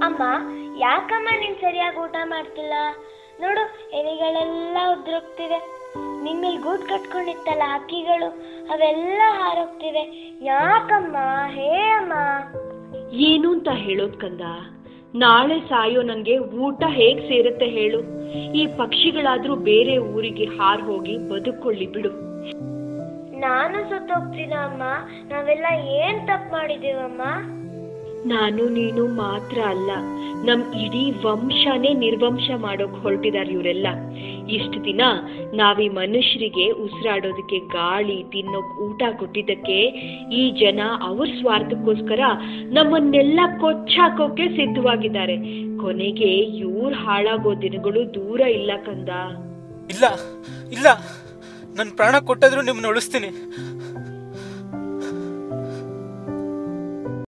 ಅಮ್ಮ, ಯಾಕಮ್ಮ ನೀನ್ ಸರಿಯಾಗಿ ಊಟ ಮಾಡ್ತಿಲ್ಲ? ನೋಡು, ಎಲೆಗಳೆಲ್ಲ ಉದ್ರೋಗ್ತಿವೆ. ನಿನ್ಮೇಲೆ ಗೂಡ್ ಕಟ್ಕೊಂಡಿತ್ತಲ್ಲ ಹಕ್ಕಿಗಳು, ಅವೆಲ್ಲ ಹಾರೋಗ್ತಿವೆ. ಯಾಕಮ್ಮ? ಹೇ ಅಮ್ಮ. ಏನು ಅಂತ ಹೇಳೋದ್ ಕಂದ? ನಾಳೆ ಸಾಯೋ ನನ್ಗೆ ಊಟ ಹೇಗ್ ಸೇರುತ್ತೆ ಹೇಳು? ಈ ಪಕ್ಷಿಗಳಾದ್ರೂ ಬೇರೆ ಊರಿಗೆ ಹಾರ್ ಹೋಗಿ ಬದುಕೊಳ್ಳಿ ಬಿಡು. ನಾನು ಸತ್ತೋಗ್ತೀನ ಅಮ್ಮ? ನಾವೆಲ್ಲ ಏನ್ ತಪ್ಪು ಮಾಡಿದೀವಮ್ಮ? ನಾನು ನೀನು ಮಾತ್ರ ಅಲ್ಲ, ನಮ್ ಇಡೀ ವಂಶನೇ ನಿರ್ವಂಶ ಮಾಡೋಕ್ ಹೊರಟಿದಾರ ಇವರೆಲ್ಲ. ಇಷ್ಟು ದಿನ ನಾವೀ ಮನುಷ್ಯರಿಗೆ ಉಸಿರಾಡೋದಕ್ಕೆ ಗಾಳಿ, ತಿನ್ನೋಕ್ ಊಟ ಕೊಟ್ಟಿದ್ದಕ್ಕೆ ಈ ಜನ ಅವ್ರ ಸ್ವಾರ್ಥಕ್ಕೋಸ್ಕರ ನಮ್ಮನ್ನೆಲ್ಲ ಕೊಚ್ಚಾಕೋಕೆ ಸಿದ್ಧವಾಗಿದ್ದಾರೆ. ಕೊನೆಗೆ ಇವ್ರು ಹಾಳಾಗೋ ದಿನಗಳು ದೂರ ಇಲ್ಲ ಕಂದ. ಇಲ್ಲ ಇಲ್ಲ, ನನ್ ಪ್ರಾಣ ಕೊಟ್ಟಾದ್ರೂ ನಿಮ್ಮನ್ನ ಉಳಿಸ್ತೀನಿ.